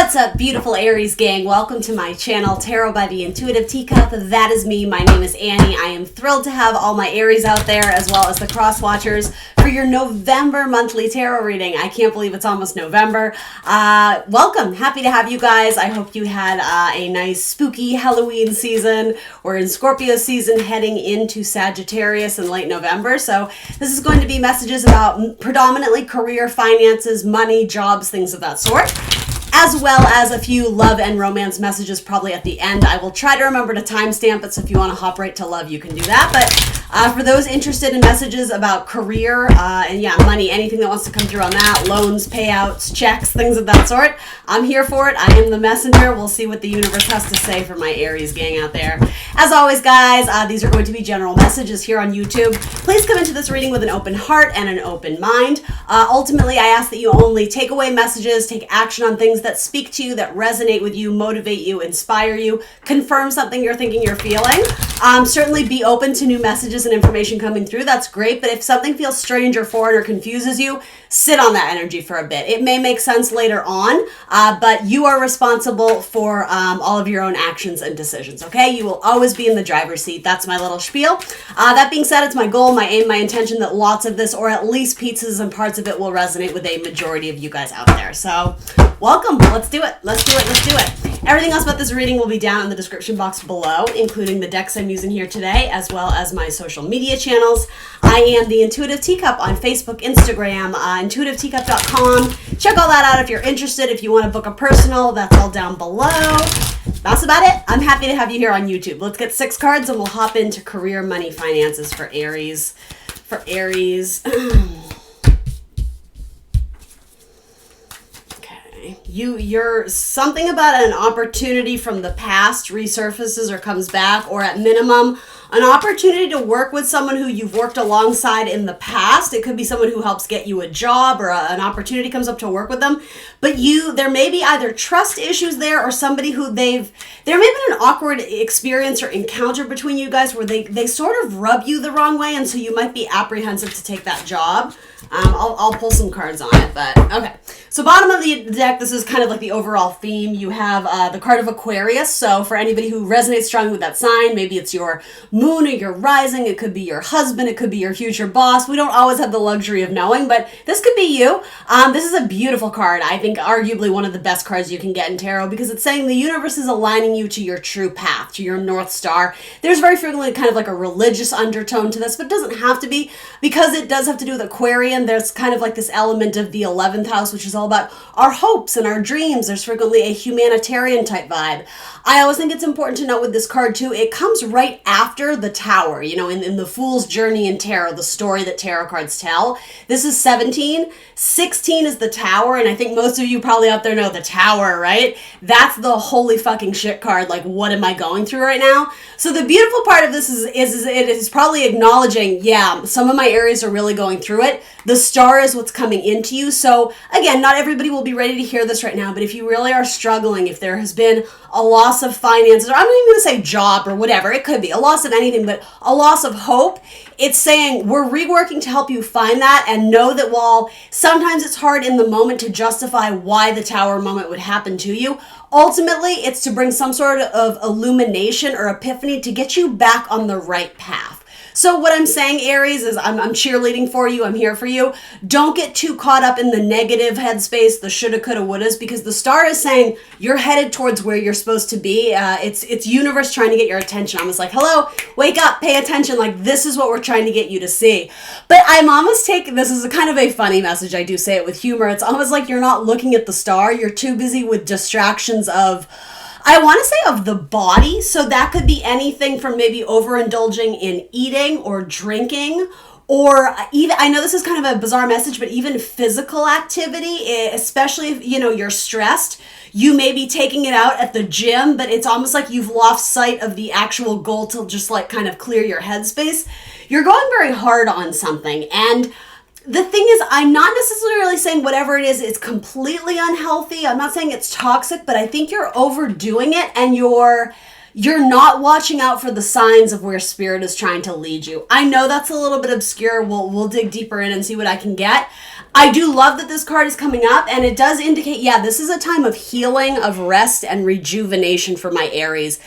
What's up, beautiful Aries gang? Welcome to my channel, Tarot by the Intuitive Teacup. That is me. My name is Annie. I am thrilled to have all my Aries out there, as well as the cross watchers, for your November monthly tarot reading. I can't believe it's almost November. Welcome. Happy to have you guys. I hope you had a nice spooky Halloween season. We're in Scorpio season, heading into Sagittarius in late November. So this is going to be messages about predominantly career, finances, money, jobs, things of that sort, as well as a few love and romance messages probably at the end. I will try to remember to timestamp it, so if you want to hop right to love, you can do that. But for those interested in messages about career and money, anything that wants to come through on that, loans, payouts, checks, things of that sort, I'm here for it. I am the messenger. We'll see what the universe has to say for my Aries gang out there. As always, guys, these are going to be general messages here on YouTube. Please come into this reading with an open heart and an open mind. Ultimately, I ask that you only take away messages, take action on things that speak to you, that resonate with you, motivate you, inspire you, confirm something you're thinking, you're feeling. Certainly be open to new messages and information coming through. That's great. But if something feels strange or foreign or confuses you, sit on that energy for a bit. It may make sense later on, but you are responsible for all of your own actions and decisions, okay? You will always be in the driver's seat. That's my little spiel. That being said, it's my goal, my aim, my intention that lots of this, or at least pieces and parts of it, will resonate with a majority of you guys out there. So welcome. Let's do it. Let's do it. Let's do it. Everything else about this reading will be down in the description box below, including the decks I'm using here today, as well as my social media channels. I am the Intuitive Teacup on Facebook, Instagram, intuitiveteacup.com. Check all that out if you're interested. If you want to book a personal, that's all down below. That's about it. I'm happy to have you here on YouTube. Let's get 6 cards and we'll hop into career, money, finances for Aries. For Aries. You're something about an opportunity from the past resurfaces or comes back, or at minimum an opportunity to work with someone who you've worked alongside in the past. It could be someone who helps get you a job, or an opportunity comes up to work with them. But there may be either trust issues there, or somebody who there may have been an awkward experience or encounter between you guys where they sort of rub you the wrong way, and so you might be apprehensive to take that job. I'll pull some cards on it, but okay. So bottom of the deck, this is kind of like the overall theme. You have the card of Aquarius. So for anybody who resonates strongly with that sign, maybe it's your moon or your rising. It could be your husband. It could be your future boss. We don't always have the luxury of knowing, but this could be you. This is a beautiful card. I think arguably one of the best cards you can get in tarot, because it's saying the universe is aligning you to your true path, to your North Star. There's very frequently kind of like a religious undertone to this, but it doesn't have to be, because it does have to do with Aquarian. There's kind of like this element of the 11th house, which is all about our hopes and our dreams. There's frequently a humanitarian type vibe. I always think it's important to note with this card too, it comes right after the Tower, in the Fool's Journey in Tarot, the story that tarot cards tell. This is 17. 16 is the Tower, and I think most of you probably out there know the Tower, right? That's the holy fucking shit card. Like, what am I going through right now? So the beautiful part of this is it is probably acknowledging, yeah, some of my areas are really going through it. The Star is what's coming into you. So again, not everybody will be ready to hear this right now, but if you really are struggling, if there has been a loss of finances, or I'm not even going to say job or whatever, it could be a loss of anything, but a loss of hope, it's saying we're reworking to help you find that, and know that while sometimes it's hard in the moment to justify why the Tower moment would happen to you, ultimately it's to bring some sort of illumination or epiphany to get you back on the right path. So what I'm saying, Aries, is I'm cheerleading for you. I'm here for you. Don't get too caught up in the negative headspace, the shoulda, coulda, wouldas, because the Star is saying you're headed towards where you're supposed to be. It's universe trying to get your attention. I'm just like, hello, wake up, pay attention. Like, this is what we're trying to get you to see. But I'm almost taking, this is a kind of a funny message. I do say it with humor. It's almost like you're not looking at the Star. You're too busy with distractions of, I want to say, of the body. So that could be anything from maybe overindulging in eating or drinking, or even, I know this is kind of a bizarre message, but even physical activity, especially if, you're stressed. You may be taking it out at the gym, but it's almost like you've lost sight of the actual goal to just like kind of clear your headspace. You're going very hard on something, and the thing is, I'm not necessarily saying whatever it is, it's completely unhealthy. I'm not saying it's toxic, but I think you're overdoing it, and you're you're not watching out for the signs of where spirit is trying to lead you. I know that's a little bit obscure. We'll dig deeper in and see what I can get. I do love that this card is coming up, and it does indicate, yeah, this is a time of healing, of rest, and rejuvenation for my Aries.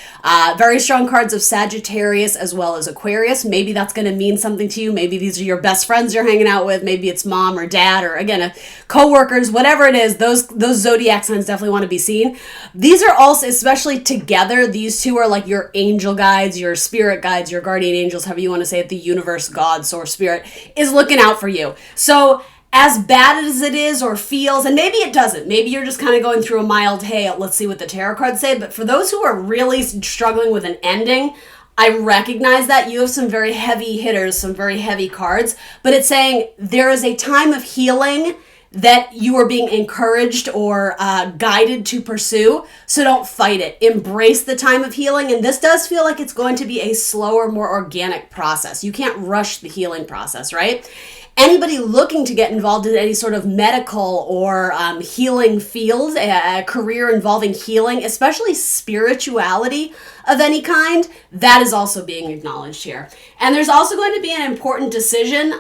Very strong cards of Sagittarius as well as Aquarius. Maybe that's going to mean something to you. Maybe these are your best friends you're hanging out with. Maybe it's mom or dad or, again, co-workers, whatever it is. Those zodiac signs definitely want to be seen. These are also, especially together, these two are like your angel guides, your spirit guides, your guardian angels, however you want to say it, the universe, God, source, spirit, is looking out for you. So as bad as it is or feels, and maybe it doesn't, maybe you're just kind of going through a mild, hey, let's see what the tarot cards say, but for those who are really struggling with an ending, I recognize that you have some very heavy hitters, some very heavy cards, but it's saying there is a time of healing that you are being encouraged or guided to pursue, so don't fight it. Embrace the time of healing, and this does feel like it's going to be a slower, more organic process. You can't rush the healing process, right? Anybody looking to get involved in any sort of medical or healing field, a career involving healing, especially spirituality of any kind, that is also being acknowledged here. And there's also going to be an important decision.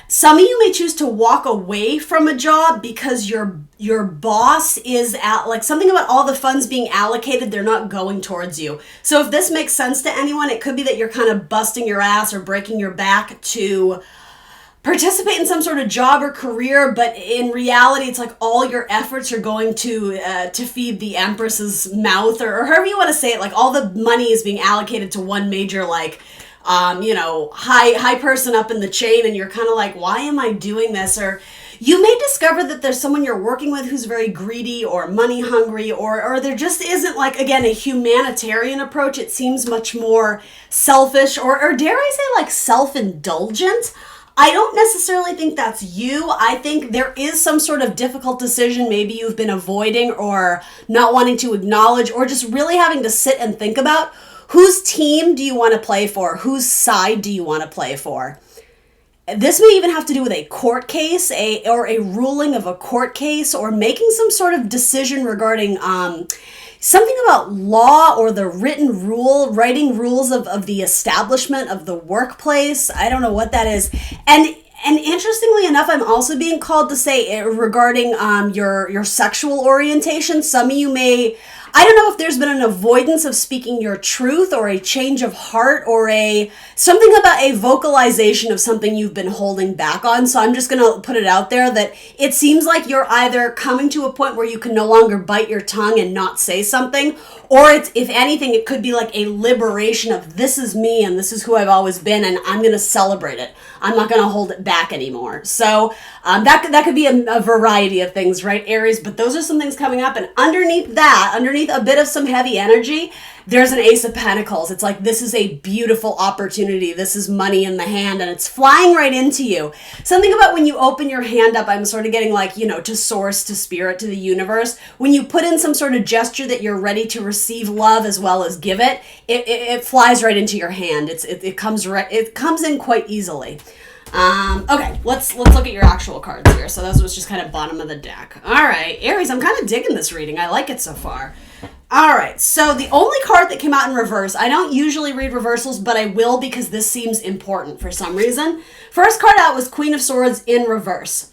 Some of you may choose to walk away from a job because your boss is like something about all the funds being allocated, they're not going towards you. So if this makes sense to anyone, it could be that you're kind of busting your ass or breaking your back to participate in some sort of job or career, but in reality, it's like all your efforts are going to feed the Empress's mouth, or however you want to say it. Like all the money is being allocated to one major, like, high person up in the chain, and you're kind of like, why am I doing this? Or you may discover that there's someone you're working with who's very greedy or money hungry, or there just isn't, like, again, a humanitarian approach. It seems much more selfish, or dare I say, like, self-indulgent. I don't necessarily think that's you. I think there is some sort of difficult decision maybe you've been avoiding or not wanting to acknowledge, or just really having to sit and think about. Whose team do you want to play for? Whose side do you want to play for? This may even have to do with a court case, or a ruling of a court case, or making some sort of decision regarding something about law or the written rule, writing rules of the establishment of the workplace. I don't know what that is. And interestingly enough, I'm also being called to say regarding your sexual orientation. Some of you may, I don't know if there's been an avoidance of speaking your truth, or a change of heart, or something about a vocalization of something you've been holding back on. So I'm just going to put it out there that it seems like you're either coming to a point where you can no longer bite your tongue and not say something, or it's, if anything, it could be like a liberation of, this is me and this is who I've always been, and I'm going to celebrate it. I'm not going to hold it back anymore. So that could be a variety of things, right, Aries? But those are some things coming up. And underneath that, underneath a bit of some heavy energy, there's an Ace of Pentacles. It's like, this is a beautiful opportunity. This is money in the hand, and it's flying right into you. Something about when you open your hand up, I'm sort of getting like, to source, to spirit, to the universe. When you put in some sort of gesture that you're ready to receive love as well as give it, it flies right into your hand. It comes in quite easily. Okay, let's look at your actual cards here. So that was just kind of bottom of the deck. All right, Aries, I'm kind of digging this reading. I like it so far. All right, so the only card that came out in reverse, I don't usually read reversals, but I will because this seems important for some reason. First card out was Queen of Swords in reverse.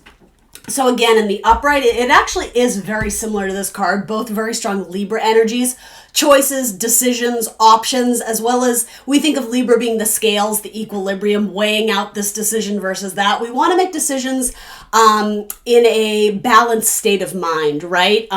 So again, in the upright, it actually is very similar to this card, both very strong Libra energies, choices, decisions, options, as well as we think of Libra being the scales, the equilibrium, weighing out this decision versus that. We want to make decisions in a balanced state of mind, right?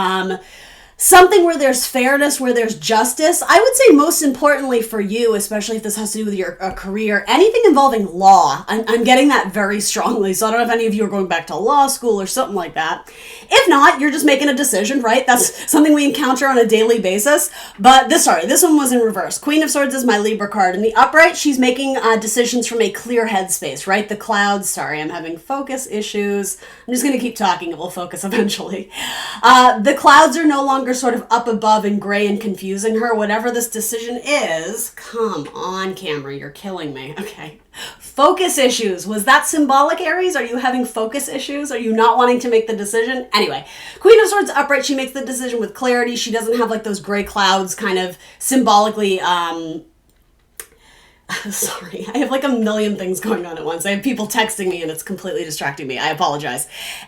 Something where there's fairness, where there's justice. I would say most importantly for you, especially if this has to do with your career, anything involving law. I'm getting that very strongly. So I don't know if any of you are going back to law school or something like that. If not, you're just making a decision, right? That's something we encounter on a daily basis. But this one was in reverse. Queen of Swords is my Libra card. In the upright, she's making decisions from a clear headspace, right? The clouds, sorry, I'm having focus issues. I'm just going to keep talking. It will focus eventually. The clouds are no longer longer sort of up above and gray and confusing her. Whatever this decision is, come on, camera, you're killing me. Okay. Focus issues. Was that symbolic, Aries? Are you having focus issues? Are you not wanting to make the decision? Anyway, Queen of Swords upright. She makes the decision with clarity. She doesn't have like those gray clouds kind of symbolically, sorry, I have like a million things going on at once. I have people texting me and it's completely distracting me. I apologize.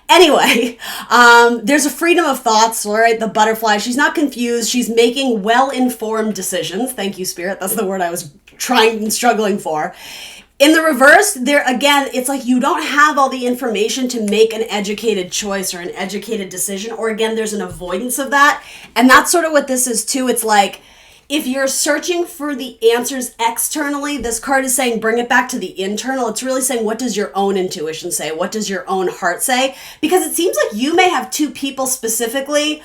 Anyway, there's a freedom of thoughts, right? The butterfly, she's not confused. She's making well-informed decisions. Thank you, Spirit. That's the word I was trying and struggling for. In the reverse, there again, it's like you don't have all the information to make an educated choice or an educated decision, or again, there's an avoidance of that. And that's sort of what this is too. It's like, if you're searching for the answers externally, this card is saying bring it back to the internal. It's really saying, what does your own intuition say? What does your own heart say? Because it seems like you may have two people specifically.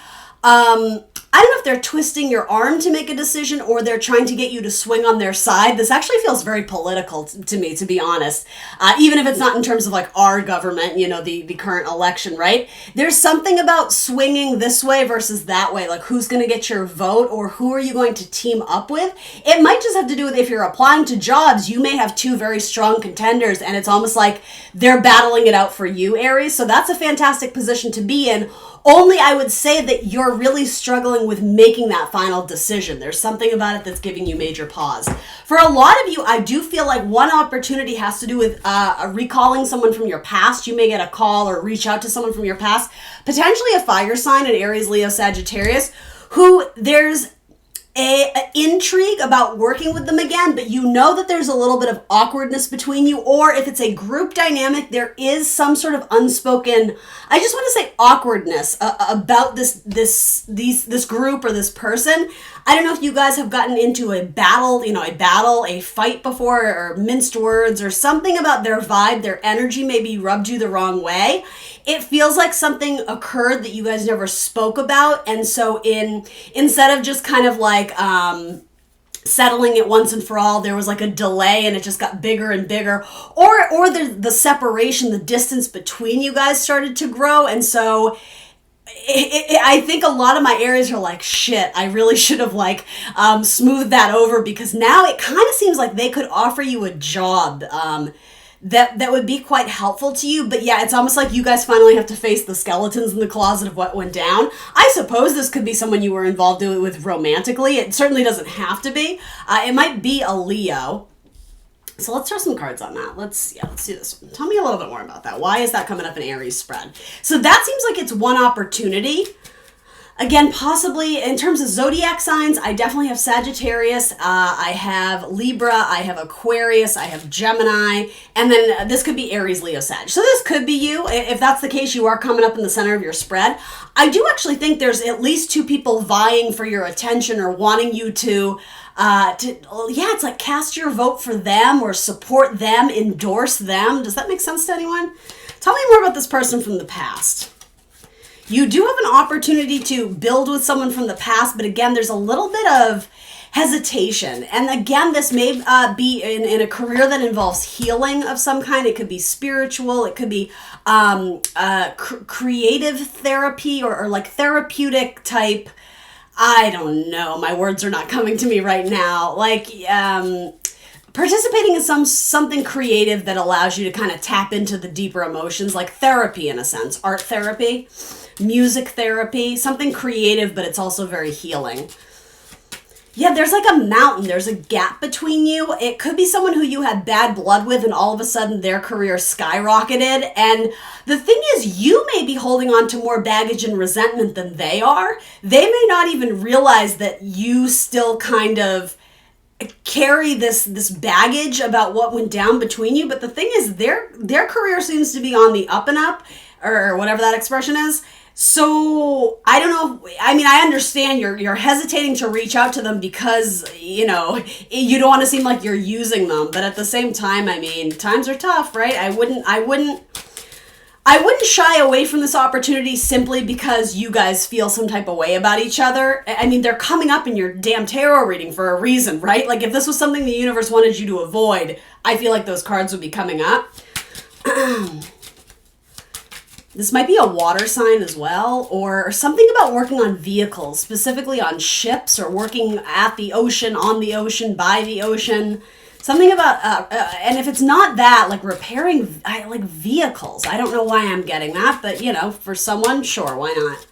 I don't know if they're twisting your arm to make a decision or they're trying to get you to swing on their side. This actually feels very political to me, to be honest. Even if it's not in terms of like our government, you know, the current election, right? There's something about swinging this way versus that way. Like who's going to get your vote or who are you going to team up with? It might just have to do with if you're applying to jobs, you may have two very strong contenders and it's almost like they're battling it out for you, Aries. So that's a fantastic position to be in. Only I would say that you're really struggling with making that final decision. There's something about it that's giving you major pause. For a lot of you, I do feel like one opportunity has to do with recalling someone from your past. You may get a call or reach out to someone from your past, potentially a fire sign, an Aries, Leo, Sagittarius, who there's a intrigue about working with them again, but you know that there's a little bit of awkwardness between you, or if it's a group dynamic, there is some sort of unspoken, I just want to say awkwardness about this group or this person. I don't know if you guys have gotten into a battle, a fight before, or minced words, or something about their vibe, their energy maybe rubbed you the wrong way. It feels like something occurred that you guys never spoke about, and so instead of just kind of like settling it once and for all, there was like a delay and it just got bigger and bigger, or the separation, the distance between you guys started to grow, and so I think a lot of my Aries are like, shit, I really should have like smoothed that over, because now it kind of seems like they could offer you a job that would be quite helpful to you. But yeah, it's almost like you guys finally have to face the skeletons in the closet of what went down. I suppose this could be someone you were involved with romantically. It certainly doesn't have to be. It might be a Leo. So let's throw some cards on that. Let's do this one. Tell me a little bit more about that. Why is that coming up in Aries spread? So that seems like it's one opportunity. Again, possibly in terms of zodiac signs, I definitely have Sagittarius, I have Libra, I have Aquarius, I have Gemini, and then this could be Aries, Leo, Sag. So this could be you. If that's the case, you are coming up in the center of your spread. I do actually think there's at least two people vying for your attention or wanting you to it's like cast your vote for them or support them, endorse them. Does that make sense to anyone? Tell me more about this person from the past. You do have an opportunity to build with someone from the past, but again, there's a little bit of hesitation. And again, this may be in a career that involves healing of some kind. It could be spiritual. It could be creative therapy or like therapeutic type. I don't know. My words are not coming to me right now. Like participating in something creative that allows you to kind of tap into the deeper emotions, like therapy in a sense, art therapy, music therapy, something creative, but it's also very healing. Yeah, there's like a mountain. There's a gap between you. It could be someone who you had bad blood with and all of a sudden their career skyrocketed. And the thing is, you may be holding on to more baggage and resentment than they are. They may not even realize that you still kind of carry this baggage about what went down between you. But the thing is, their career seems to be on the up and up, or whatever that expression is. So I don't know. I mean, I understand you're hesitating to reach out to them because, you don't want to seem like you're using them. But at the same time, I mean, times are tough, right? I wouldn't shy away from this opportunity simply because you guys feel some type of way about each other. I mean, they're coming up in your damn tarot reading for a reason, right? Like if this was something the universe wanted you to avoid, I feel like those cards would be coming up. This might be a water sign as well, or something about working on vehicles, specifically on ships, or working at the ocean, on the ocean, by the ocean. Something about, and if it's not that, like repairing, like vehicles. I don't know why I'm getting that, but you know, for someone, sure, why not?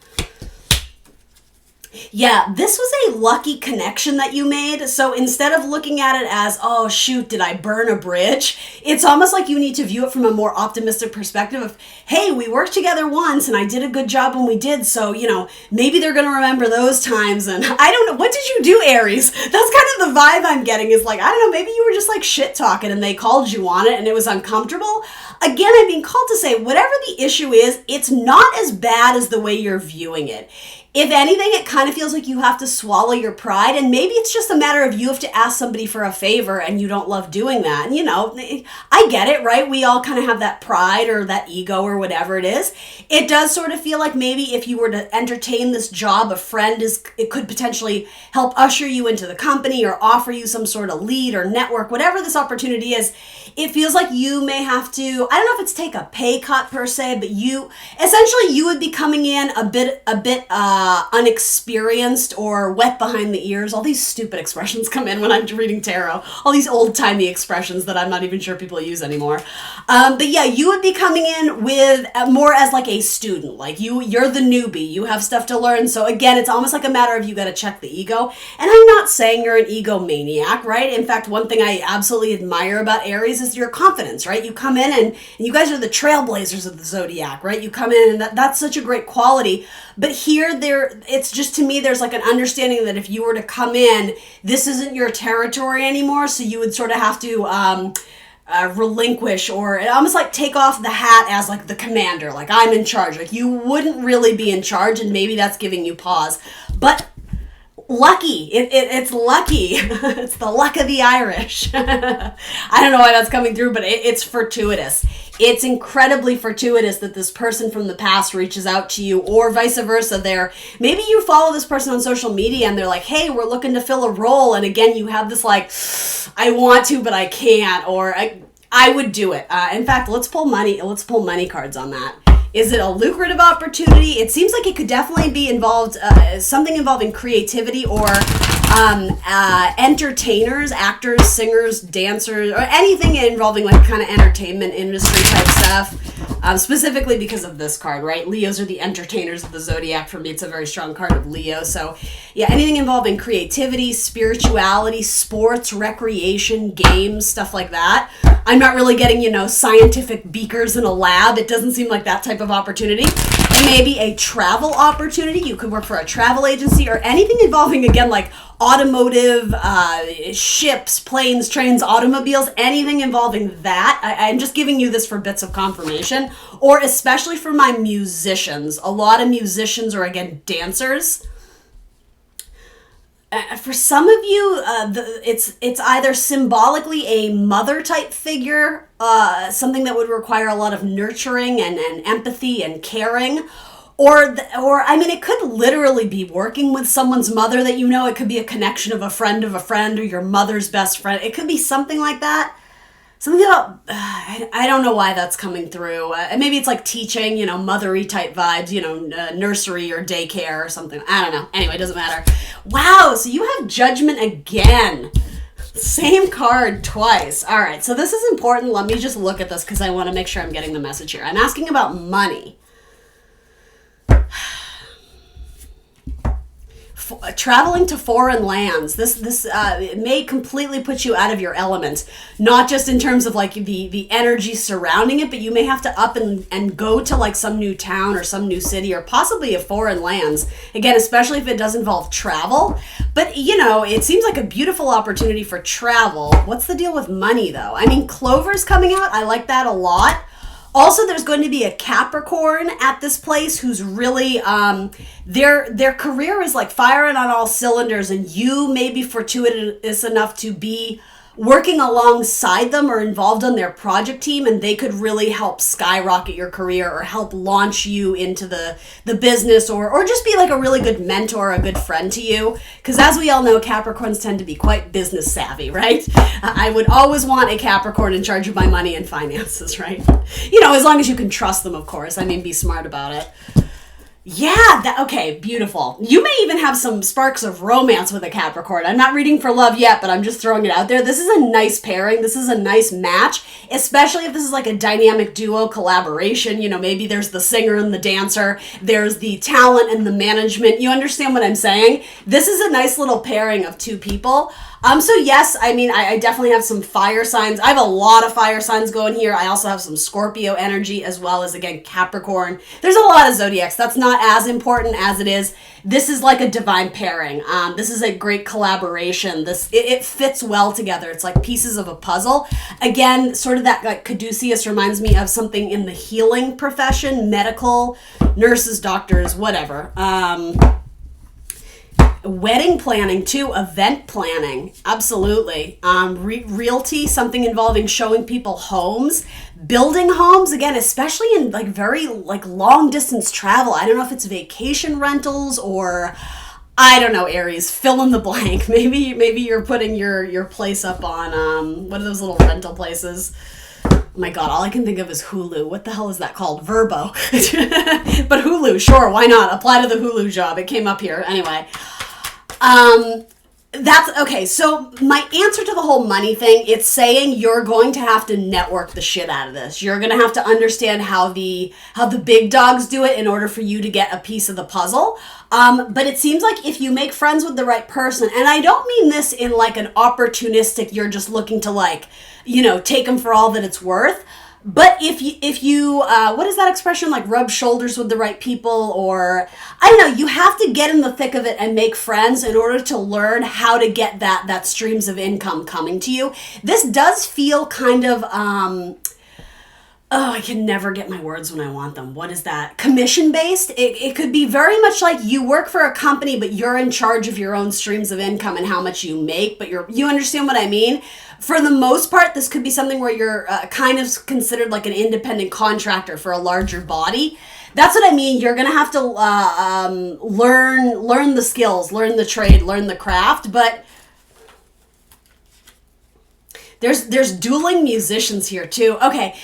Yeah, this was a lucky connection that you made. So instead of looking at it as, oh shoot, did I burn a bridge? It's almost like you need to view it from a more optimistic perspective of, hey, we worked together once and I did a good job when we did. So, you know, maybe they're going to remember those times. And I don't know. What did you do, Aries? That's kind of the vibe I'm getting is like, I don't know, maybe you were just like shit talking and they called you on it and it was uncomfortable. Again, I'm being called to say, whatever the issue is, it's not as bad as the way you're viewing it. If anything, it kind of feels like you have to swallow your pride, and maybe it's just a matter of you have to ask somebody for a favor and you don't love doing that. And, you know, I get it, right? We all kind of have that pride or that ego or whatever it is. It does sort of feel like maybe if you were to entertain this job, a friend it could potentially help usher you into the company or offer you some sort of lead or network, whatever this opportunity is. It feels like you may have to, I don't know if it's take a pay cut per se, but you would be coming in a bit unexperienced or wet behind the ears. All these stupid expressions come in when I'm reading tarot. All these old-timey expressions that I'm not even sure people use anymore. But yeah, you would be coming in with more as like a student. Like you're the newbie. You have stuff to learn. So again, it's almost like a matter of you got to check the ego. And I'm not saying you're an egomaniac, right? In fact, one thing I absolutely admire about Aries is your confidence, right? You come in and you guys are the trailblazers of the zodiac, right? You come in and that's such a great quality. But here, it's just, to me, there's like an understanding that if you were to come in, this isn't your territory anymore, so you would sort of have to relinquish or almost like take off the hat as like the commander, like I'm in charge. Like you wouldn't really be in charge, and maybe that's giving you pause. But lucky. It's lucky. It's the luck of the Irish. I don't know why that's coming through, but it's fortuitous. It's incredibly fortuitous that this person from the past reaches out to you, or vice versa. Maybe you follow this person on social media and they're like, hey, we're looking to fill a role. And again, you have this like, I want to, but I can't, or I would do it. In fact, let's pull money cards on that. Is it a lucrative opportunity? It seems like it could definitely be involved, something involving creativity or entertainers, actors, singers, dancers, or anything involving like kind of entertainment industry type stuff. Specifically because of this card, right? Leos are the entertainers of the zodiac. For me, it's a very strong card of Leo. So yeah, anything involving creativity, spirituality, sports, recreation, games, stuff like that. I'm not really getting, scientific beakers in a lab. It doesn't seem like that type of opportunity. It may be a travel opportunity. You could work for a travel agency or anything involving, again, like automotive, ships, planes, trains, automobiles, anything involving that. I'm just giving you this for bits of confirmation, or especially for my musicians. A lot of musicians are, again, dancers. For some of you, it's either symbolically a mother type figure, something that would require a lot of nurturing and empathy and caring, or it could literally be working with someone's mother that It could be a connection of a friend, or your mother's best friend. It could be something like that. Something about, I don't know why that's coming through. Maybe it's like teaching, mothery type vibes, nursery or daycare or something. I don't know. Anyway, it doesn't matter. Wow, so you have Judgment again. Same card twice. All right, so this is important. Let me just look at this because I want to make sure I'm getting the message here. I'm asking about money. Traveling to foreign lands. This it may completely put you out of your element, not just in terms of like the energy surrounding it, but you may have to up and go to like some new town or some new city or possibly a foreign lands. Again, especially if it does involve travel. But it seems like a beautiful opportunity for travel. What's the deal with money though? Clover's coming out. I like that a lot. Also, there's going to be a Capricorn at this place who's really, their career is like firing on all cylinders, and you may be fortuitous enough to be working alongside them or involved on their project team, and they could really help skyrocket your career or help launch you into the business, or just be like a really good mentor, a good friend to you. Because as we all know, Capricorns tend to be quite business savvy, right? I would always want a Capricorn in charge of my money and finances, right? As long as you can trust them, of course. I mean, be smart about it. Yeah, okay, beautiful. You may even have some sparks of romance with a Capricorn. I'm not reading for love yet, but I'm just throwing it out there. This is a nice pairing. This is a nice match, especially if this is like a dynamic duo collaboration. Maybe there's the singer and the dancer. There's the talent and the management. You understand what I'm saying? This is a nice little pairing of two people. So yes, I mean, I definitely have some fire signs. I have a lot of fire signs going here. I also have some Scorpio energy as well as, again, Capricorn. There's a lot of zodiacs. That's not as important as it is. This is like a divine pairing. This is a great collaboration. It fits well together. It's like pieces of a puzzle. Again, sort of that like caduceus reminds me of something in the healing profession, medical, nurses, doctors, whatever. Wedding planning too, event planning, absolutely. Realty, something involving showing people homes, building homes, again, especially in like very like long distance travel. I don't know if it's vacation rentals or I don't know, Aries, fill in the blank. Maybe you're putting your place up on what are those little rental places? Oh my God, all I can think of is Hulu. What the hell is that called? Verbo. But Hulu, sure, why not? Apply to the Hulu job. It came up here. Anyway. That's okay. So my answer to the whole money thing, it's saying you're going to have to network the shit out of this. You're going to have to understand how the big dogs do it in order for you to get a piece of the puzzle. But it seems like if you make friends with the right person, and I don't mean this in like an opportunistic, you're just looking to like, take them for all that it's worth. But if you what is that expression, like rub shoulders with the right people, or I don't know, you have to get in the thick of it and make friends in order to learn how to get that streams of income coming to you. This does feel kind of I can never get my words when I want them. What is that? Commission based? It could be very much like you work for a company, but you're in charge of your own streams of income and how much you make, but you understand what I mean? For the most part, this could be something where you're kind of considered like an independent contractor for a larger body. That's what I mean. You're going to have to learn the skills, learn the trade, learn the craft, but there's dueling musicians here too. Okay.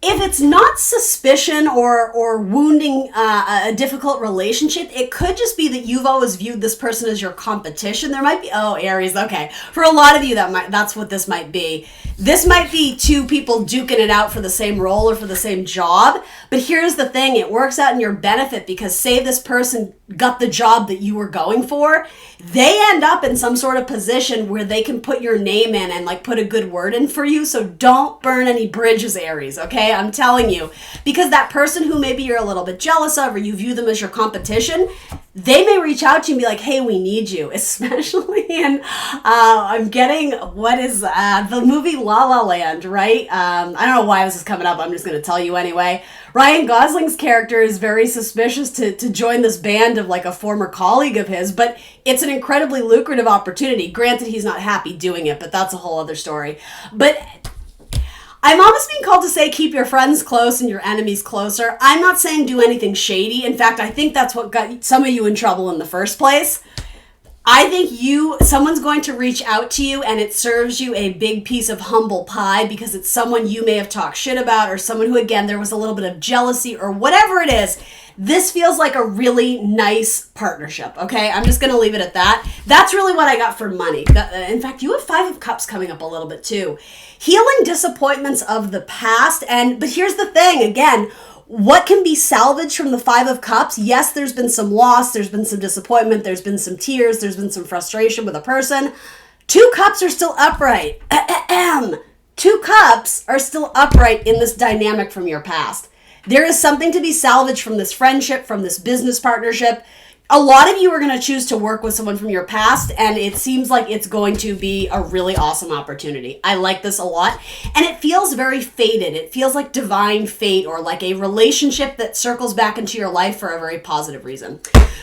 If it's not suspicion or wounding a difficult relationship, it could just be that you've always viewed this person as your competition. There might be, Aries, okay. For a lot of you, that's what this might be. This might be two people duking it out for the same role or for the same job. But here's the thing, it works out in your benefit because say this person got the job that you were going for, they end up in some sort of position where they can put your name in and like put a good word in for you. So don't burn any bridges, Aries, okay? I'm telling you, because that person who maybe you're a little bit jealous of or you view them as your competition, they may reach out to you and be like, hey, we need you, especially in, I'm getting, what is the movie La La Land, right? I don't know why this is coming up. I'm just going to tell you anyway. Ryan Gosling's character is very suspicious to join this band of like a former colleague of his, but it's an incredibly lucrative opportunity. Granted, he's not happy doing it, but that's a whole other story. But I'm almost being called to say keep your friends close and your enemies closer. I'm not saying do anything shady. In fact, I think that's what got some of you in trouble in the first place. I think someone's going to reach out to you and it serves you a big piece of humble pie because it's someone you may have talked shit about or someone who, again, there was a little bit of jealousy or whatever it is. This feels like a really nice partnership, okay? I'm just going to leave it at that. That's really what I got for money. In fact, you have 5 of Cups coming up a little bit too. Healing disappointments of the past. But here's the thing, again, what can be salvaged from the 5 of Cups? Yes, there's been some loss, there's been some disappointment, there's been some tears, there's been some frustration with a person. 2 Cups are still upright. 2 Cups are still upright in this dynamic from your past. There is something to be salvaged from this friendship, from this business partnership. a lot of you are going to choose to work with someone from your past, and it seems like it's going to be a really awesome opportunity. I like this a lot, and it feels very fated. It feels like divine fate, or like a relationship that circles back into your life for a very positive reason.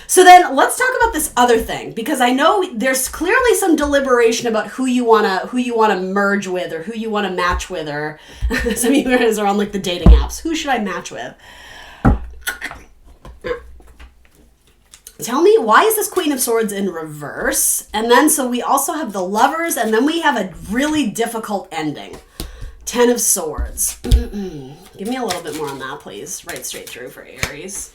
So then let's talk about this other thing, because I know there's clearly some deliberation about who you want to merge with, or who you want to match with, or some of you guys are on like the dating apps. Who should I match with? Tell me, why is this Queen of Swords in reverse? And then, so we also have the Lovers, and then we have a really difficult ending. Ten of Swords. Give me a little bit more on that, please. Right straight through for Aries.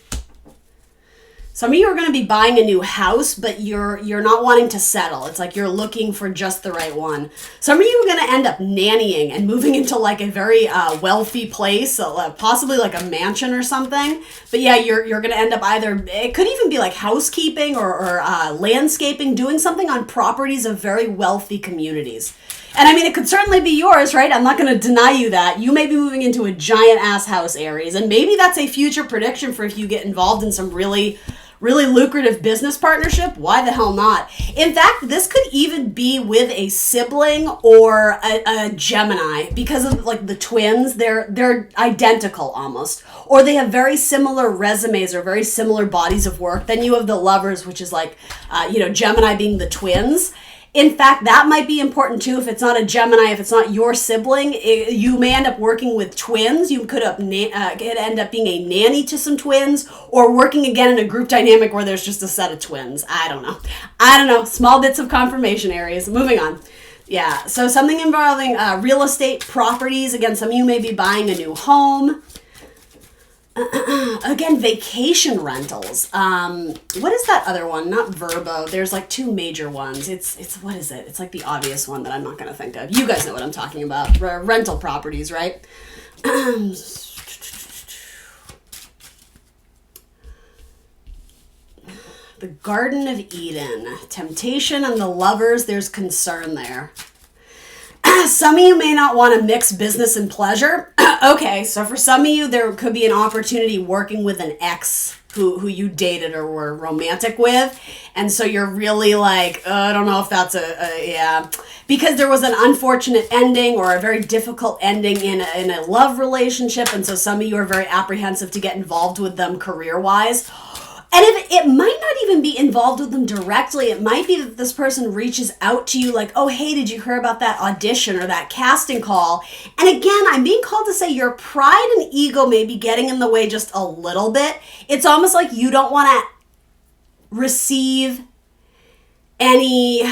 Some of you are going to be buying a new house, but you're not wanting to settle. It's like you're looking for just the right one. Some of you are going to end up nannying and moving into like a very wealthy place, possibly like a mansion or something. But yeah, you're going to end up either, it could even be like housekeeping or landscaping, doing something on properties of very wealthy communities. And I mean, it could certainly be yours, right? I'm not going to deny you that. You may be moving into a giant ass house, Aries, and maybe that's a future prediction for if you get involved in some really lucrative business partnership. Why the hell not? In fact, this could even be with a sibling or a Gemini, because of like the twins. They're identical almost, or they have very similar resumes or very similar bodies of work. Then you have the Lovers, which is like, Gemini being the twins. In fact, that might be important too. If it's not a Gemini, if it's not your sibling, you may end up working with twins. You could end up being a nanny to some twins, or working again in a group dynamic where there's just a set of twins. I don't know. Small bits of confirmation, Aries. Moving on. Yeah, so something involving real estate, properties. Again, some of you may be buying a new home. Again, vacation rentals. What is that other one? Not Verbo. There's like two major ones. It's what is it? It's like the obvious one that I'm not going to think of. You guys know what I'm talking about. Rental properties, right? The Garden of Eden. Temptation and the Lovers. There's concern there. Some of you may not want to mix business and pleasure. Okay, so for some of you, there could be an opportunity working with an ex who you dated or were romantic with. And so you're really like, I don't know if that's yeah. Because there was an unfortunate ending or a very difficult ending in a love relationship. And so some of you are very apprehensive to get involved with them career-wise. And if it might not even be involved with them directly, it might be that this person reaches out to you like, oh, hey, did you hear about that audition or that casting call? And again, I'm being called to say your pride and ego may be getting in the way just a little bit. It's almost like you don't want to receive any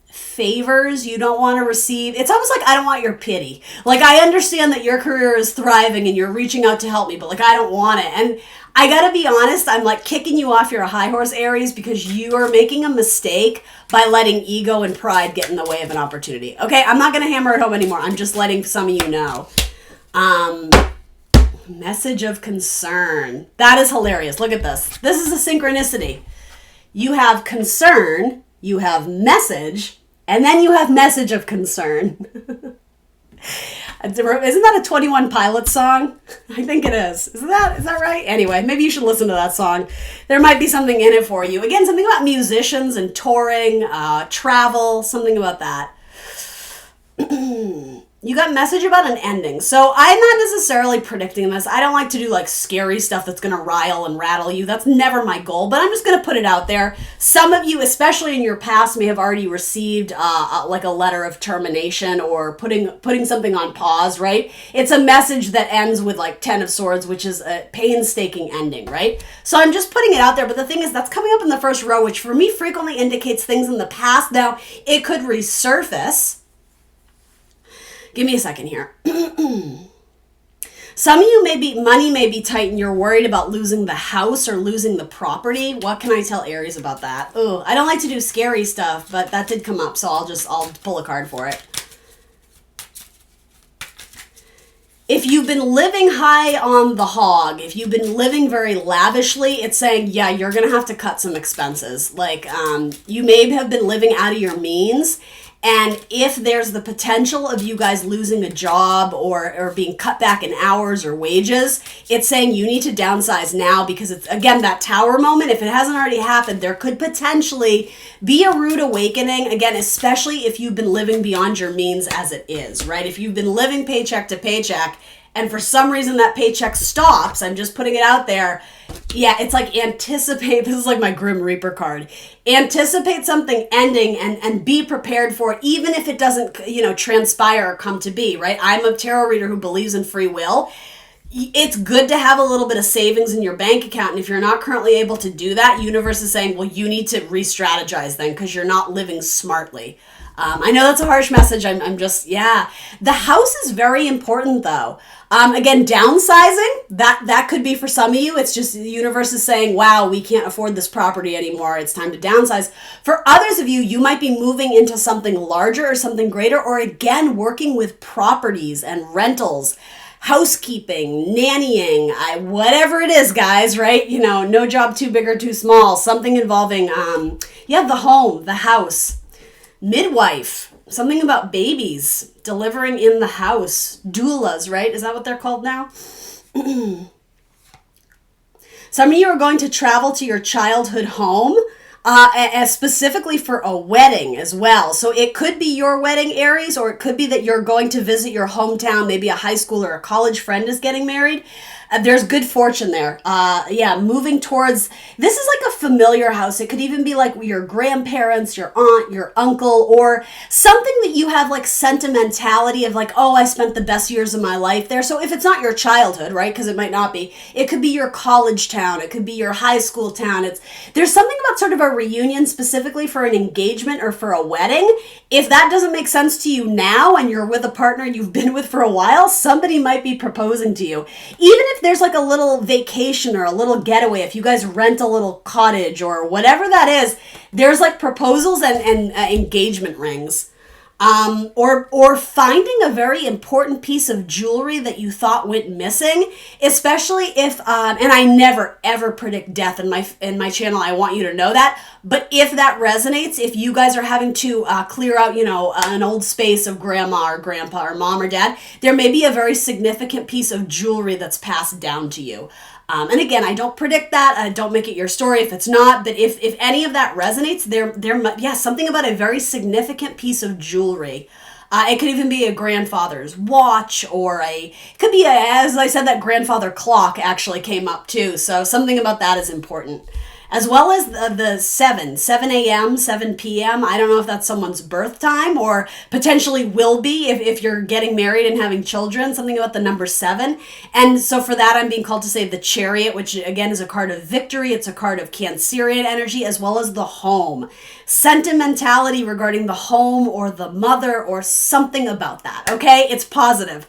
favors. You don't want to receive. It's almost like I don't want your pity. Like, I understand that your career is thriving and you're reaching out to help me, but like, I don't want it. And I gotta be honest, I'm like kicking you off your high horse, Aries, because you are making a mistake by letting ego and pride get in the way of an opportunity. Okay, I'm not gonna hammer it home anymore. I'm just letting some of you know. Message of concern. That is hilarious. Look at this. This is a synchronicity. You have concern, you have message, and then you have message of concern. Isn't that a 21 Pilots song? I think it is. Is that right? Anyway, maybe you should listen to that song. There might be something in it for you. Again, something about musicians and touring, travel, something about that. You got a message about an ending. So I'm not necessarily predicting this. I don't like to do like scary stuff that's going to rile and rattle you. That's never my goal, but I'm just going to put it out there. Some of you, especially in your past, may have already received like a letter of termination or putting something on pause, right? It's a message that ends with like 10 of Swords, which is a painstaking ending, right? So I'm just putting it out there, but the thing is that's coming up in the first row, which for me frequently indicates things in the past. Now, it could resurface. Give me a second here. Some of you money may be tight and you're worried about losing the house or losing the property. What can I tell Aries about that? Oh, I don't like to do scary stuff, but that did come up, so I'll pull a card for it. If you've been living high on the hog, if you've been living very lavishly, it's saying, yeah, you're going to have to cut some expenses. Like, you may have been living out of your means. And if there's the potential of you guys losing a job or being cut back in hours or wages, it's saying you need to downsize now, because it's, again, that tower moment. If it hasn't already happened, there could potentially be a rude awakening, again, especially if you've been living beyond your means as it is, right? If you've been living paycheck to paycheck and for some reason that paycheck stops, I'm just putting it out there. Yeah, it's like anticipate. This is like my Grim Reaper card. Anticipate something ending and be prepared for it, even if it doesn't, transpire or come to be, right? I'm a tarot reader who believes in free will. It's good to have a little bit of savings in your bank account. And if you're not currently able to do that, universe is saying, well, you need to re-strategize then, because you're not living smartly. I know that's a harsh message. I'm just, yeah. The house is very important though. Again, downsizing, that could be for some of you. It's just the universe is saying, wow, we can't afford this property anymore. It's time to downsize. For others of you, you might be moving into something larger or something greater, or again, working with properties and rentals, housekeeping, nannying, whatever it is, guys, right? No job too big or too small. Something involving, the home, the house. Midwife, something about babies, delivering in the house, doulas, right? Is that what they're called now? Some of you are going to travel to your childhood home, specifically for a wedding as well. So it could be your wedding, Aries, or it could be that you're going to visit your hometown. Maybe a high school or a college friend is getting married. There's good fortune there. Moving towards, this is like a familiar house. It could even be like your grandparents, your aunt, your uncle, or something that you have like sentimentality of, like, oh, I spent the best years of my life there. So if it's not your childhood, right, because it might not be, it could be your college town. It could be your high school town. There's something about sort of a reunion specifically for an engagement or for a wedding. If that doesn't make sense to you now and you're with a partner you've been with for a while, somebody might be proposing to you. Even if there's like a little vacation or a little getaway, if you guys rent a little cottage or whatever that is, there's like proposals and engagement rings. Or finding a very important piece of jewelry that you thought went missing, especially if, and I never ever predict death in my channel, I want you to know that, but if that resonates, if you guys are having to clear out, an old space of grandma or grandpa or mom or dad, there may be a very significant piece of jewelry that's passed down to you. And again, I don't predict that. Don't make it your story if it's not. But if any of that resonates, something about a very significant piece of jewelry. It could even be a grandfather's watch, or it could be, as I said, that grandfather clock actually came up too. So something about that is important. As well as the 7 a.m., 7 p.m. I don't know if that's someone's birth time, or potentially will be if you're getting married and having children, something about the number 7. And so for that, I'm being called to say the Chariot, which again is a card of victory. It's a card of Cancerian energy, as well as the home. Sentimentality regarding the home or the mother or something about that, okay? It's positive.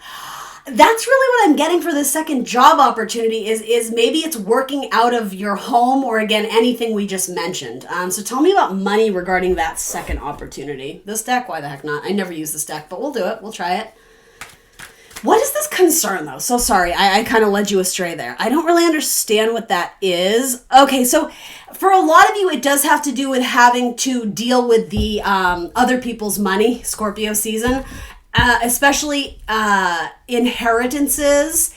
That's really what I'm getting for the second job opportunity is maybe it's working out of your home, or again, anything we just mentioned. So tell me about money regarding that second opportunity. This deck, why the heck not? I never use this deck, but we'll do it. We'll try it. What is this concern though? So sorry, I kind of led you astray there. I don't really understand what that is. Okay, so for a lot of you, it does have to do with having to deal with the other people's money, Scorpio season. Especially inheritances,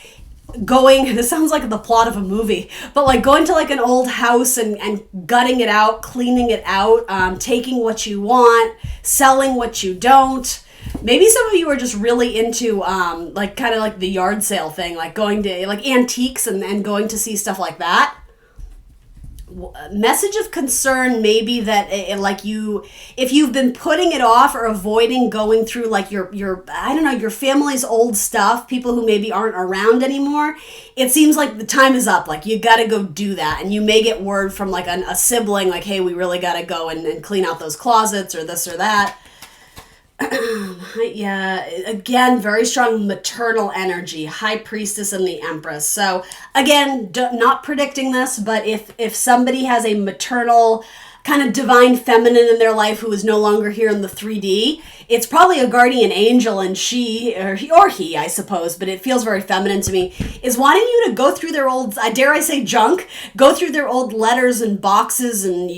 this sounds like the plot of a movie, but like going to like an old house and gutting it out, cleaning it out, taking what you want, selling what you don't. Maybe some of you are just really into like kind of like the yard sale thing, like going to like antiques and going to see stuff like that. Message of concern, maybe that if you've been putting it off or avoiding going through like your family's old stuff, people who maybe aren't around anymore, it seems like the time is up. Like you got to go do that, and you may get word from like a sibling, like, hey, we really got to go and clean out those closets or this or that. Yeah, again, very strong maternal energy, High Priestess and the Empress. So again, not predicting this, but if somebody has a maternal kind of divine feminine in their life who is no longer here in the 3D. It's probably a guardian angel, and she, or he, I suppose, but it feels very feminine to me, is wanting you to go through their old, dare I say junk, go through their old letters and boxes and,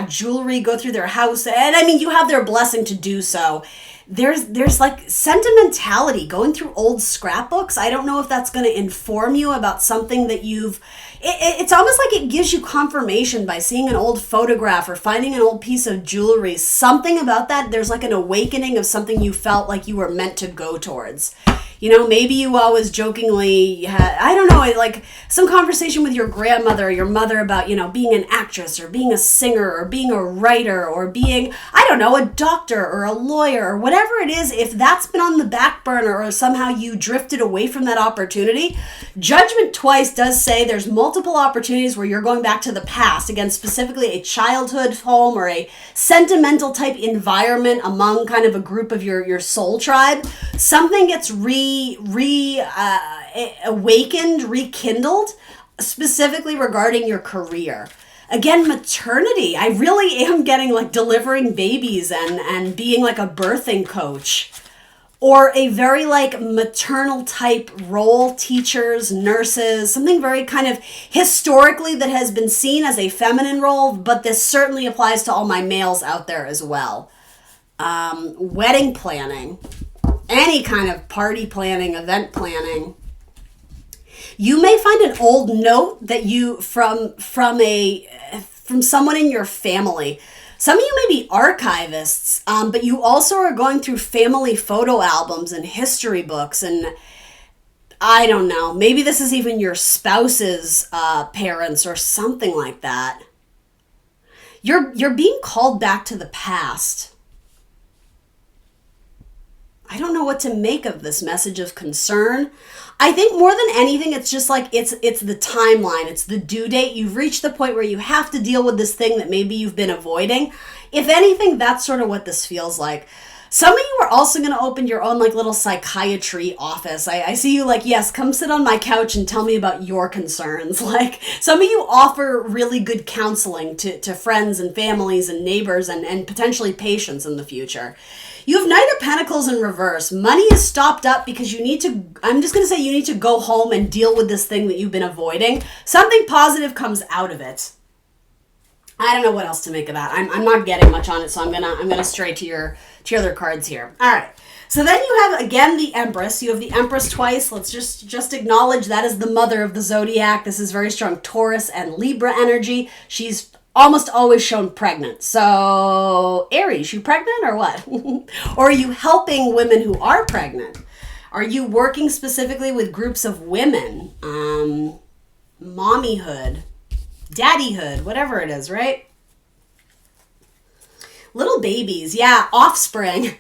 jewelry, go through their house. And I mean, you have their blessing to do so. There's like sentimentality going through old scrapbooks. I don't know if that's going to inform you about something that it's almost like it gives you confirmation by seeing an old photograph or finding an old piece of jewelry. Something about that, there's like an awakening of something you felt like you were meant to go towards. Maybe you always jokingly had, I don't know, like some conversation with your grandmother or your mother about, being an actress or being a singer or being a writer or being, I don't know, a doctor or a lawyer or whatever it is. If that's been on the back burner or somehow you drifted away from that opportunity, Judgment Twice does say there's multiple opportunities where you're going back to the past. Again, specifically a childhood home or a sentimental type environment among kind of a group of your soul tribe. Something gets awakened, rekindled, specifically regarding your career. Again, maternity. I really am getting like delivering babies and being like a birthing coach. Or a very like maternal type role, teachers, nurses, something very kind of historically that has been seen as a feminine role, but this certainly applies to all my males out there as well. Wedding planning. Any kind of party planning, event planning. You may find an old note that you from someone in your family. Some of you may be archivists, but you also are going through family photo albums and history books, and I don't know, maybe this is even your spouse's parents or something like that. You're being called back to the past. I don't know what to make of this message of concern. I think more than anything, it's just like it's the timeline. It's the due date. You've reached the point where you have to deal with this thing that maybe you've been avoiding. If anything, that's sort of what this feels like. Some of you are also going to open your own like little psychiatry office. I see you like, yes, come sit on my couch and tell me about your concerns. Like some of you offer really good counseling to friends and families and neighbors and potentially patients in the future. You have Knight of Pentacles in reverse. Money is stopped up because you need to, I'm just going to say you need to go home and deal with this thing that you've been avoiding. Something positive comes out of it. I don't know what else to make of that. I'm not getting much on it, so I'm gonna stray to your other cards here. All right. So then you have again the Empress. You have the Empress twice. Let's just acknowledge that is the mother of the zodiac. This is very strong Taurus and Libra energy. She's almost always shown pregnant. So Aries, you pregnant or what? Or are you helping women who are pregnant? Are you working specifically with groups of women? Mommyhood, daddyhood, whatever it is, right? Little babies, yeah, offspring.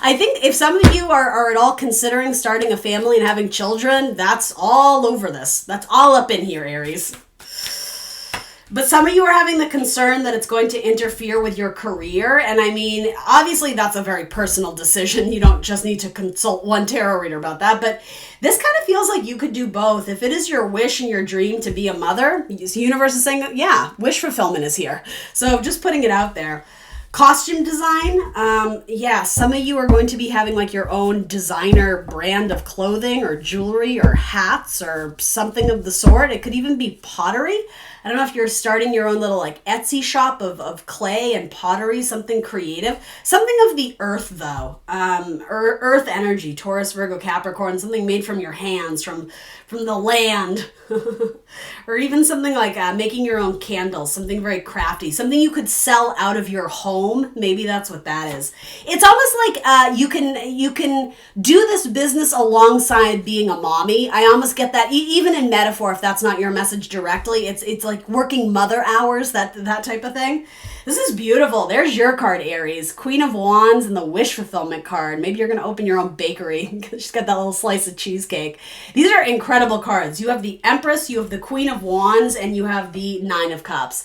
I think if some of you are at all considering starting a family and having children, that's all over this. That's all up in here, Aries. But some of you are having the concern that it's going to interfere with your career. And I mean, obviously that's a very personal decision. You don't just need to consult one tarot reader about that. But this kind of feels like you could do both. If it is your wish and your dream to be a mother, the universe is saying, yeah, wish fulfillment is here. So just putting it out there. Costume design, yeah, some of you are going to be having like your own designer brand of clothing or jewelry or hats or something of the sort. It could even be pottery. I don't know if you're starting your own little like Etsy shop of clay and pottery, something creative. Something of the earth though, earth energy, Taurus, Virgo, Capricorn, something made from your hands, from the land. Or even something like making your own candles, something very crafty, something you could sell out of your home. Maybe that's what that is. It's almost like you can do this business alongside being a mommy. I almost get that, even in metaphor, if that's not your message directly. It's like working mother hours, that type of thing. This is beautiful. There's your card, Aries. Queen of Wands and the Wish Fulfillment card. Maybe you're going to open your own bakery. She's got that little slice of cheesecake. These are incredible cards. You have the Empress, you have the Queen of Wands, and you have the Nine of Cups.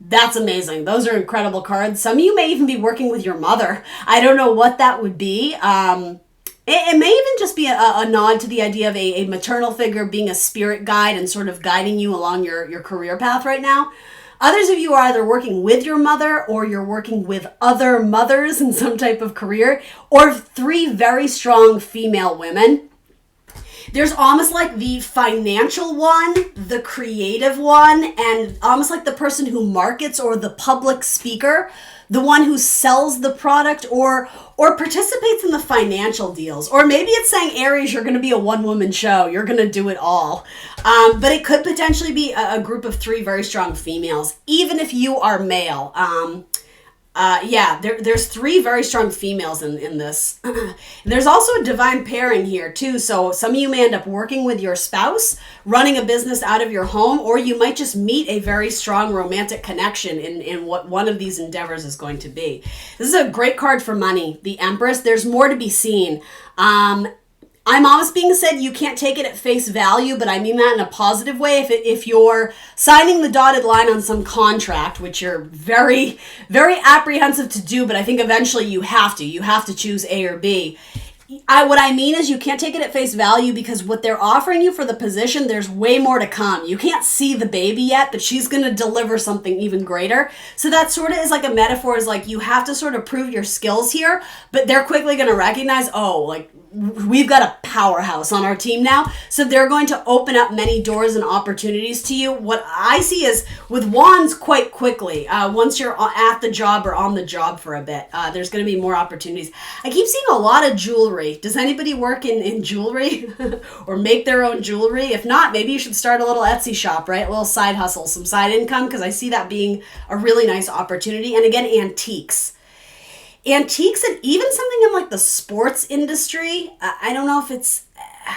That's amazing. Those are incredible cards. Some of you may even be working with your mother. I don't know what that would be. It may even just be a nod to the idea of a maternal figure being a spirit guide and sort of guiding you along your career path right now. Others of you are either working with your mother or you're working with other mothers in some type of career, or 3 very strong female women. There's almost like the financial one, the creative one, and almost like the person who markets or the public speaker, the one who sells the product or participates in the financial deals. Or maybe it's saying, Aries, you're going to be a one-woman show. You're going to do it all. But it could potentially be a group of 3 very strong females, even if you are male. There's 3 very strong females in this. There's also a divine pairing here too. So some of you may end up working with your spouse, running a business out of your home, or you might just meet a very strong romantic connection in what one of these endeavors is going to be. This is a great card for money, the Empress. There's more to be seen. I'm almost being said you can't take it at face value, but I mean that in a positive way. If you're signing the dotted line on some contract, which you're very, very apprehensive to do, but I think eventually you have to. You have to choose A or B. What I mean is you can't take it at face value because what they're offering you for the position, there's way more to come. You can't see the baby yet, but she's going to deliver something even greater. So that sort of is like a metaphor, is like you have to sort of prove your skills here, but they're quickly going to recognize, we've got a powerhouse on our team now. So they're going to open up many doors and opportunities to you. What I see is with wands quite quickly, once you're at the job or on the job for a bit, there's going to be more opportunities. I keep seeing a lot of jewelry. Does anybody work in jewelry or make their own jewelry? If not, maybe you should start a little Etsy shop, right? A little side hustle, some side income, because I see that being a really nice opportunity. And again, antiques and even something in like the sports industry. I don't know if it's,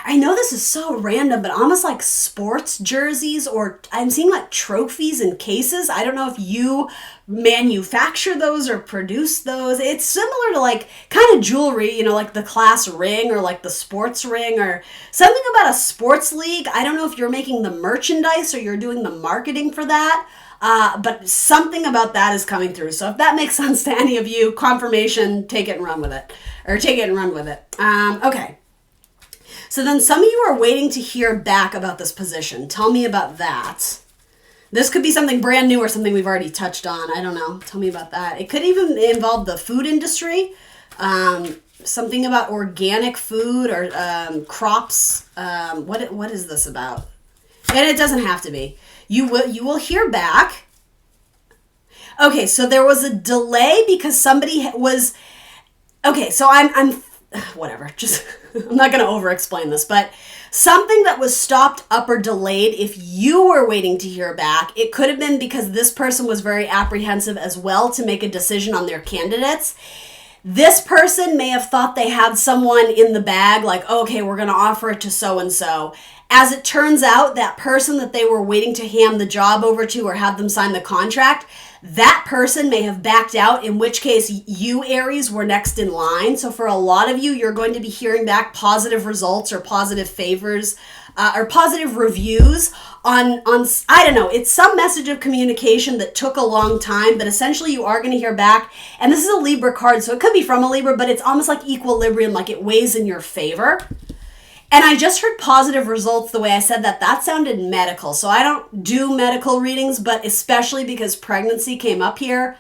I know this is so random, but almost like sports jerseys, or I'm seeing like trophies and cases. I don't know if you manufacture those or produce those. It's similar to like kind of jewelry, like the class ring or like the sports ring or something about a sports league. I don't know if you're making the merchandise or you're doing the marketing for that. But something about that is coming through. So if that makes sense to any of you, confirmation, take it and run with it. Okay. So then some of you are waiting to hear back about this position. Tell me about that. This could be something brand new or something we've already touched on. I don't know. Tell me about that. It could even involve the food industry. Something about organic food or crops. What is this about? And it doesn't have to be. You will hear back. Okay, so there was a delay because somebody was. Okay, so I'm whatever. Just I'm not going to over-explain this, but something that was stopped up or delayed. If you were waiting to hear back, it could have been because this person was very apprehensive as well to make a decision on their candidates. This person may have thought they had someone in the bag, like, okay, we're going to offer it to so-and-so. As it turns out, that person that they were waiting to hand the job over to or have them sign the contract, that person may have backed out, in which case you, Aries, were next in line. So for a lot of you, you're going to be hearing back positive results or positive favors or positive reviews on I don't know, it's some message of communication that took a long time, but essentially you are going to hear back. And this is a Libra card, so it could be from a Libra, but it's almost like equilibrium, like it weighs in your favor. And I just heard positive results the way I said that. That sounded medical. So I don't do medical readings, but especially because pregnancy came up here,